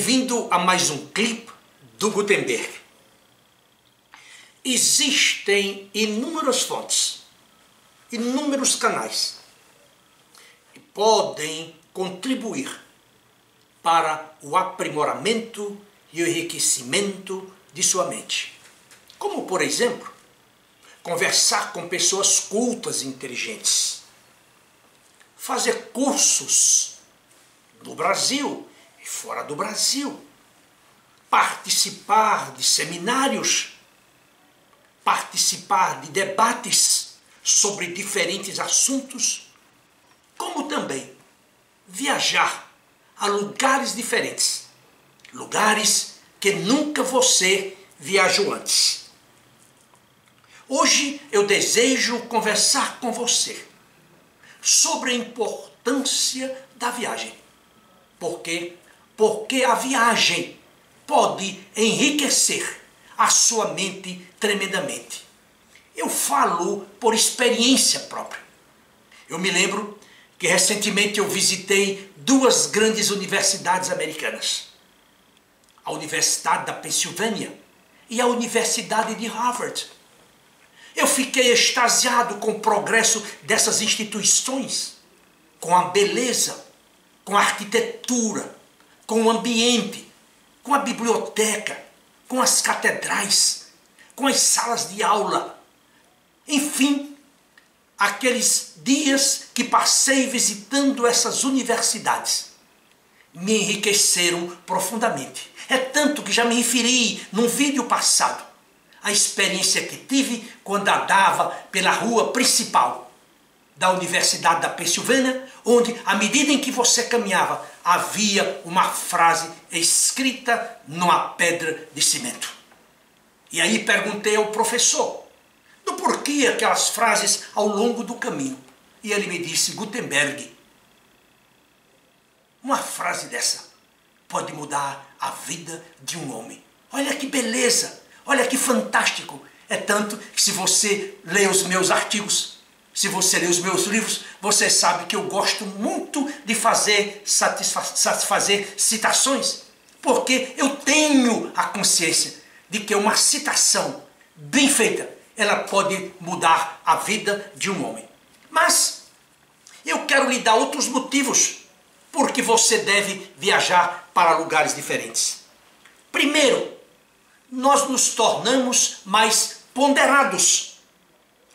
Bem-vindo a mais um clipe do Gutenberg. Existem inúmeras fontes, inúmeros canais que podem contribuir para o aprimoramento e o enriquecimento de sua mente. Como, por exemplo, conversar com pessoas cultas e inteligentes, fazer cursos no Brasil e fora do Brasil, participar de seminários, participar de debates sobre diferentes assuntos, como também viajar a lugares diferentes, lugares que nunca você viajou antes. Hoje eu desejo conversar com você sobre a importância da viagem. Por quê? Porque a viagem pode enriquecer a sua mente tremendamente. Eu falo por experiência própria. Eu me lembro que recentemente eu visitei duas grandes universidades americanas. A Universidade da Pensilvânia e a Universidade de Harvard. Eu fiquei extasiado com o progresso dessas instituições, com a beleza, com a arquitetura, com o ambiente, com a biblioteca, com as catedrais, com as salas de aula. Enfim, aqueles dias que passei visitando essas universidades me enriqueceram profundamente. É tanto que já me referi num vídeo passado a experiência que tive quando andava pela rua principal da Universidade da Pensilvânia, onde, à medida em que você caminhava, havia uma frase escrita numa pedra de cimento. E aí perguntei ao professor do porquê aquelas frases ao longo do caminho. E ele me disse: Gutenberg, uma frase dessa pode mudar a vida de um homem. Olha que beleza! Olha que fantástico! É tanto que se você lê os meus artigos, se você lê os meus livros, você sabe que eu gosto muito de satisfazer citações, porque eu tenho a consciência de que uma citação bem feita, ela pode mudar a vida de um homem. Mas eu quero lhe dar outros motivos porque você deve viajar para lugares diferentes. Primeiro, nós nos tornamos mais ponderados.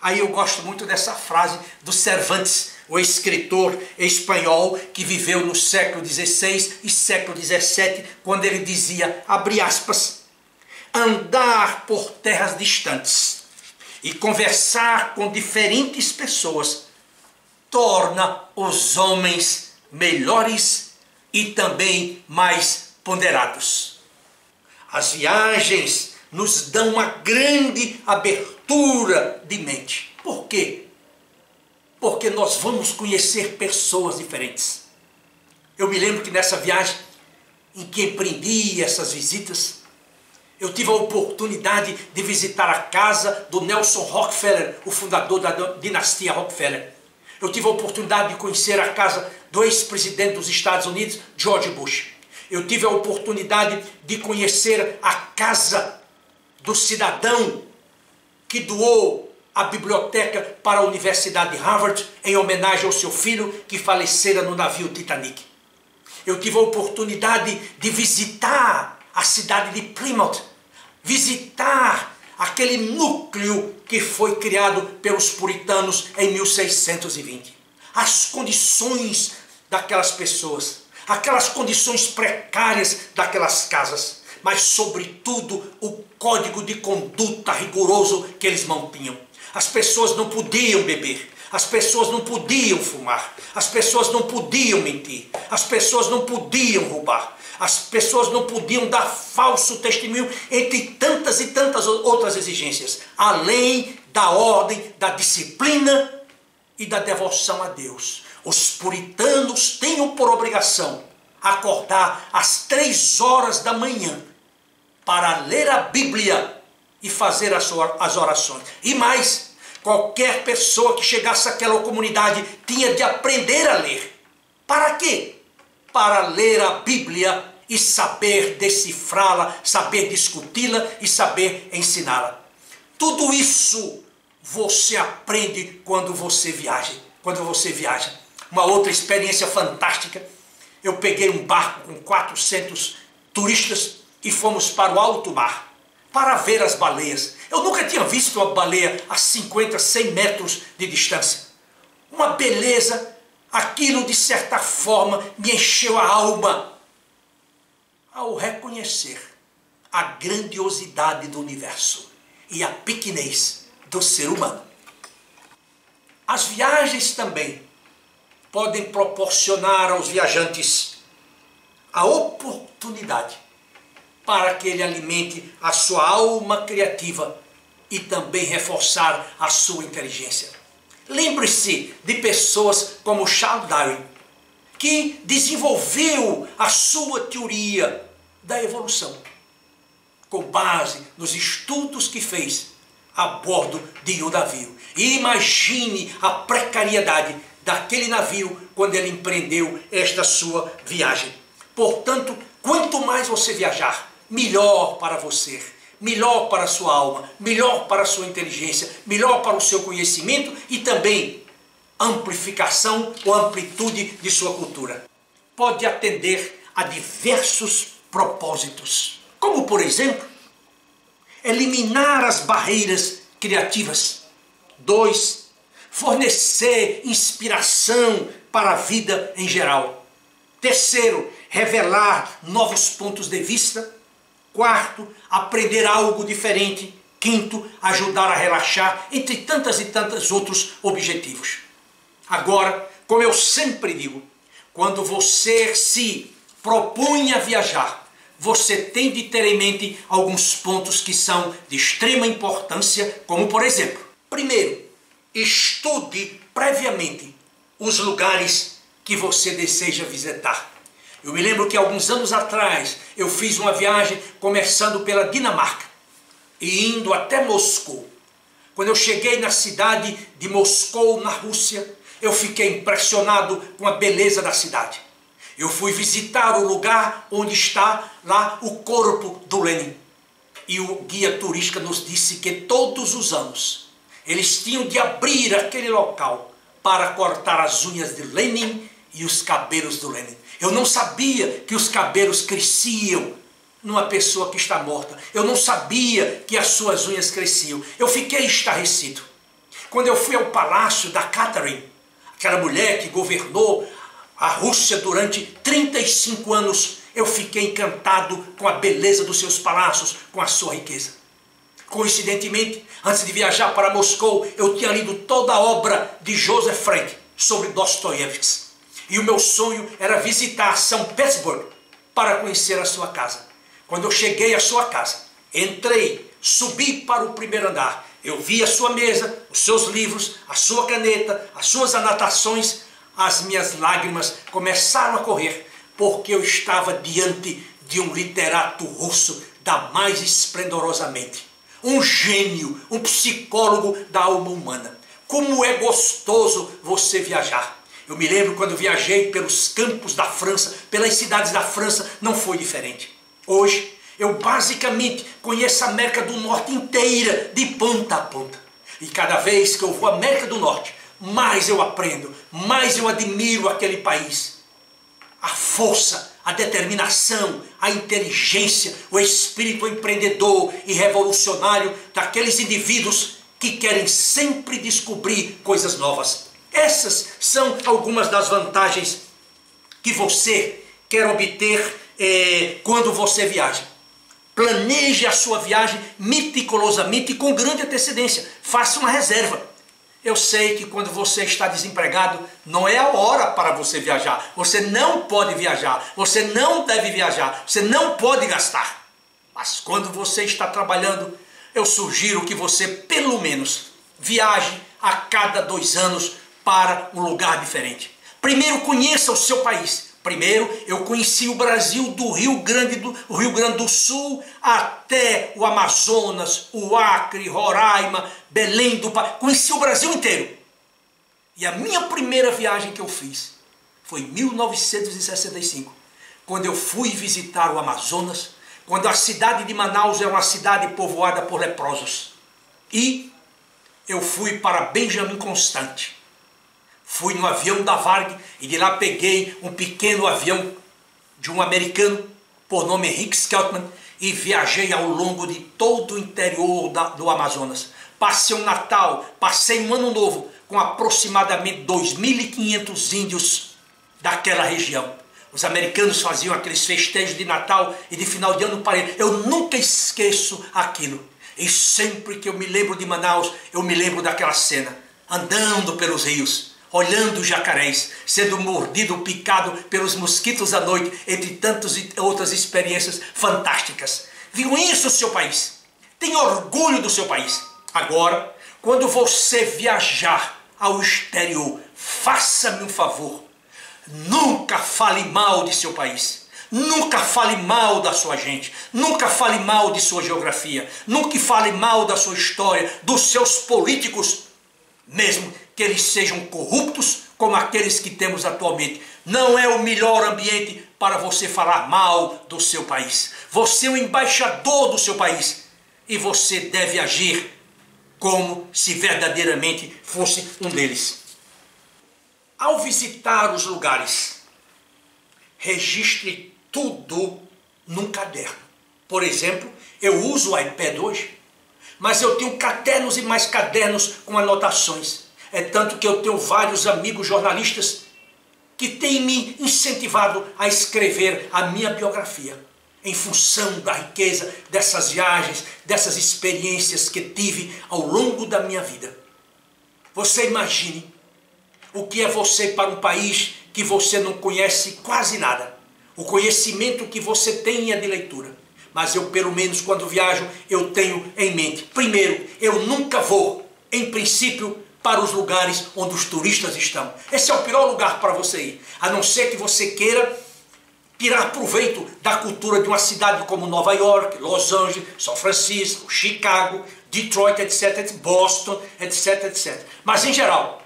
Aí eu gosto muito dessa frase do Cervantes, o escritor espanhol que viveu no século XVI e século XVII, quando ele dizia, abre aspas, andar por terras distantes e conversar com diferentes pessoas torna os homens melhores e também mais ponderados. As viagens nos dão uma grande abertura de mente. Por quê? Porque nós vamos conhecer pessoas diferentes. Eu me lembro que nessa viagem em que empreendi essas visitas, eu tive a oportunidade de visitar a casa do Nelson Rockefeller, o fundador da dinastia Rockefeller. Eu tive a oportunidade de conhecer a casa do ex-presidente dos Estados Unidos, George Bush. Eu tive a oportunidade de conhecer a casa do cidadão que doou a biblioteca para a Universidade de Harvard em homenagem ao seu filho que falecera no navio Titanic. Eu tive a oportunidade de visitar a cidade de Plymouth, visitar aquele núcleo que foi criado pelos puritanos em 1620. As condições daquelas pessoas, aquelas condições precárias daquelas casas, mas sobretudo o código de conduta rigoroso que eles mantinham. As pessoas não podiam beber, as pessoas não podiam fumar, as pessoas não podiam mentir, as pessoas não podiam roubar, as pessoas não podiam dar falso testemunho, entre tantas e tantas outras exigências, além da ordem, da disciplina e da devoção a Deus. Os puritanos tinham por obrigação acordar às 3 horas da manhã para ler a Bíblia e fazer as orações. E mais, qualquer pessoa que chegasse àquela comunidade tinha de aprender a ler. Para quê? Para ler a Bíblia e saber decifrá-la, saber discuti-la e saber ensiná-la. Tudo isso você aprende quando você viaja. Uma outra experiência fantástica, eu peguei um barco com 400 turistas e fomos para o alto mar para ver as baleias. Eu nunca tinha visto uma baleia a 50, 100 metros de distância. Uma beleza, aquilo de certa forma me encheu a alma ao reconhecer a grandiosidade do universo e a pequenez do ser humano. As viagens também podem proporcionar aos viajantes a oportunidade para que ele alimente a sua alma criativa e também reforçar a sua inteligência. Lembre-se de pessoas como Charles Darwin, que desenvolveu a sua teoria da evolução, com base nos estudos que fez a bordo de um navio. E imagine a precariedade daquele navio quando ele empreendeu esta sua viagem. Portanto, quanto mais você viajar, melhor para você, melhor para a sua alma, melhor para a sua inteligência, melhor para o seu conhecimento e também amplificação ou amplitude de sua cultura. Pode atender a diversos propósitos, como por exemplo, eliminar as barreiras criativas. 2. Fornecer inspiração para a vida em geral. 3. Revelar novos pontos de vista. 4. Aprender algo diferente. 5. Ajudar a relaxar, entre tantas e tantos outros objetivos. Agora, como eu sempre digo, quando você se propõe a viajar, você tem de ter em mente alguns pontos que são de extrema importância, como por exemplo, primeiro, estude previamente os lugares que você deseja visitar. Eu me lembro que alguns anos atrás eu fiz uma viagem começando pela Dinamarca e indo até Moscou. Quando eu cheguei na cidade de Moscou, na Rússia, eu fiquei impressionado com a beleza da cidade. Eu fui visitar o lugar onde está lá o corpo do Lenin. E o guia turístico nos disse que todos os anos eles tinham de abrir aquele local para cortar as unhas de Lenin e os cabelos do Lenin. Eu não sabia que os cabelos cresciam numa pessoa que está morta. Eu não sabia que as suas unhas cresciam. Eu fiquei estarrecido. Quando eu fui ao palácio da Catherine, aquela mulher que governou a Rússia durante 35 anos, eu fiquei encantado com a beleza dos seus palácios, com a sua riqueza. Coincidentemente, antes de viajar para Moscou, eu tinha lido toda a obra de Joseph Frank sobre Dostoiévski. E o meu sonho era visitar São Petersburgo para conhecer a sua casa. Quando eu cheguei à sua casa, entrei, subi para o primeiro andar. Eu vi a sua mesa, os seus livros, a sua caneta, as suas anotações. As minhas lágrimas começaram a correr, porque eu estava diante de um literato russo da mais esplendorosamente. Um gênio, um psicólogo da alma humana. Como é gostoso você viajar. Eu me lembro quando viajei pelos campos da França, pelas cidades da França, não foi diferente. Hoje, eu basicamente conheço a América do Norte inteira, de ponta a ponta. E cada vez que eu vou à América do Norte, mais eu aprendo, mais eu admiro aquele país. A força, a determinação, a inteligência, o espírito empreendedor e revolucionário daqueles indivíduos que querem sempre descobrir coisas novas. Essas são algumas das vantagens que você quer obter quando você viaja. Planeje a sua viagem meticulosamente e com grande antecedência. Faça uma reserva. Eu sei que quando você está desempregado, não é a hora para você viajar. Você não pode viajar. Você não deve viajar. Você não pode gastar. Mas quando você está trabalhando, eu sugiro que você, pelo menos, viaje a cada 2 anos para um lugar diferente. Primeiro, conheça o seu país. Primeiro, eu conheci o Brasil do Rio Grande do Sul até o Amazonas, o Acre, Roraima, Belém do Pará. Conheci o Brasil inteiro. E a minha primeira viagem que eu fiz foi em 1965, quando eu fui visitar o Amazonas, quando a cidade de Manaus é uma cidade povoada por leprosos. E eu fui para Benjamin Constant. Fui no avião da Varig e de lá peguei um pequeno avião de um americano, por nome Henrique Skeltman, e viajei ao longo de todo o interior do Amazonas. Passei um Natal, passei um Ano Novo com aproximadamente 2.500 índios daquela região. Os americanos faziam aqueles festejos de Natal e de final de ano para eles. Eu nunca esqueço aquilo. E sempre que eu me lembro de Manaus, eu me lembro daquela cena. Andando pelos rios, olhando os jacarés, sendo mordido, picado pelos mosquitos à noite, entre tantas outras experiências fantásticas. Viu isso, seu país? Tenha orgulho do seu país. Agora, quando você viajar ao exterior, faça-me um favor. Nunca fale mal de seu país. Nunca fale mal da sua gente. Nunca fale mal de sua geografia. Nunca fale mal da sua história, dos seus políticos, mesmo que eles sejam corruptos como aqueles que temos atualmente. Não é o melhor ambiente para você falar mal do seu país. Você é o embaixador do seu país e você deve agir como se verdadeiramente fosse um deles. Ao visitar os lugares, registre tudo num caderno. Por exemplo, eu uso o iPad hoje, mas eu tenho cadernos e mais cadernos com anotações. É tanto que eu tenho vários amigos jornalistas que têm me incentivado a escrever a minha biografia, em função da riqueza dessas viagens, dessas experiências que tive ao longo da minha vida. Você imagine o que é você para um país que você não conhece quase nada. O conhecimento que você tem é de leitura. Mas eu, pelo menos, quando viajo, eu tenho em mente. Primeiro, eu nunca vou, em princípio, para os lugares onde os turistas estão. Esse é o pior lugar para você ir. A não ser que você queira tirar proveito da cultura de uma cidade como Nova York, Los Angeles, São Francisco, Chicago, Detroit, etc., Boston, etc., etc. Mas, em geral,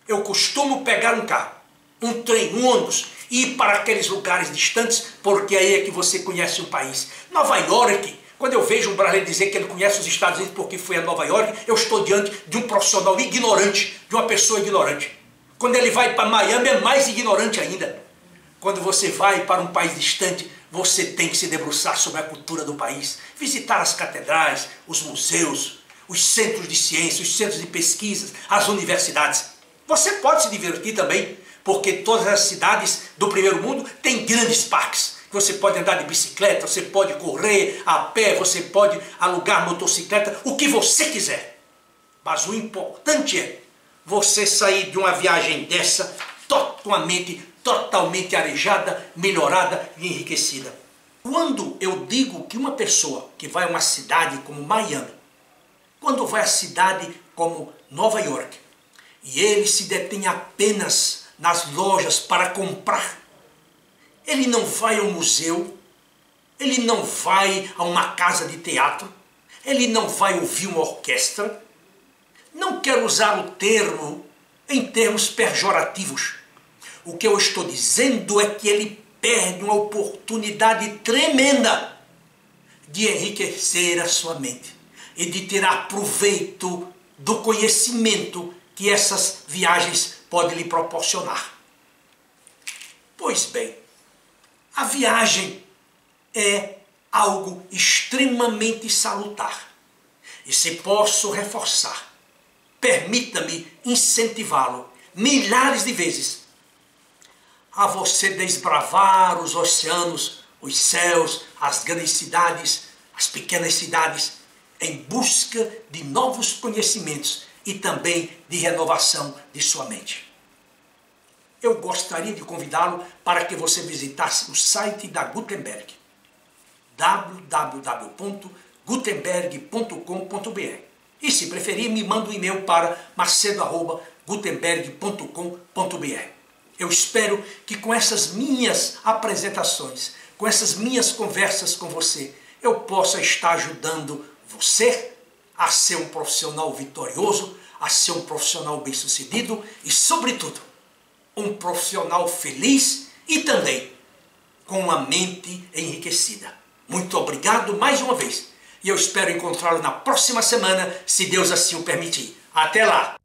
eu costumo pegar um carro, um trem, um ônibus, e ir para aqueles lugares distantes, porque aí é que você conhece um país. Nova York, quando eu vejo um brasileiro dizer que ele conhece os Estados Unidos porque foi a Nova York, eu estou diante de um profissional ignorante, de uma pessoa ignorante. Quando ele vai para Miami, é mais ignorante ainda. Quando você vai para um país distante, você tem que se debruçar sobre a cultura do país, visitar as catedrais, os museus, os centros de ciência, os centros de pesquisas, as universidades. Você pode se divertir também, porque todas as cidades do primeiro mundo têm grandes parques. Você pode andar de bicicleta, você pode correr a pé, você pode alugar motocicleta, o que você quiser. Mas o importante é você sair de uma viagem dessa totalmente arejada, melhorada e enriquecida. Quando eu digo que uma pessoa que vai a uma cidade como Miami, quando vai a cidade como Nova York, e ele se detém apenas nas lojas para comprar, ele não vai ao museu, ele não vai a uma casa de teatro, ele não vai ouvir uma orquestra. Não quero usar o termo em termos pejorativos. O que eu estou dizendo é que ele perde uma oportunidade tremenda de enriquecer a sua mente e de tirar proveito do conhecimento que essas viagens podem lhe proporcionar. Pois bem, a viagem é algo extremamente salutar. E se posso reforçar, permita-me incentivá-lo milhares de vezes a você desbravar os oceanos, os céus, as grandes cidades, as pequenas cidades, em busca de novos conhecimentos e também de renovação de sua mente. Eu gostaria de convidá-lo para que você visitasse o site da Gutenberg, www.gutenberg.com.br. E se preferir, me manda um e-mail para macedo@gutenberg.com.br. Eu espero que com essas minhas apresentações, com essas minhas conversas com você, eu possa estar ajudando você a ser um profissional vitorioso, a ser um profissional bem-sucedido e, sobretudo, um profissional feliz e também com uma mente enriquecida. Muito obrigado mais uma vez. E eu espero encontrá-lo na próxima semana, se Deus assim o permitir. Até lá!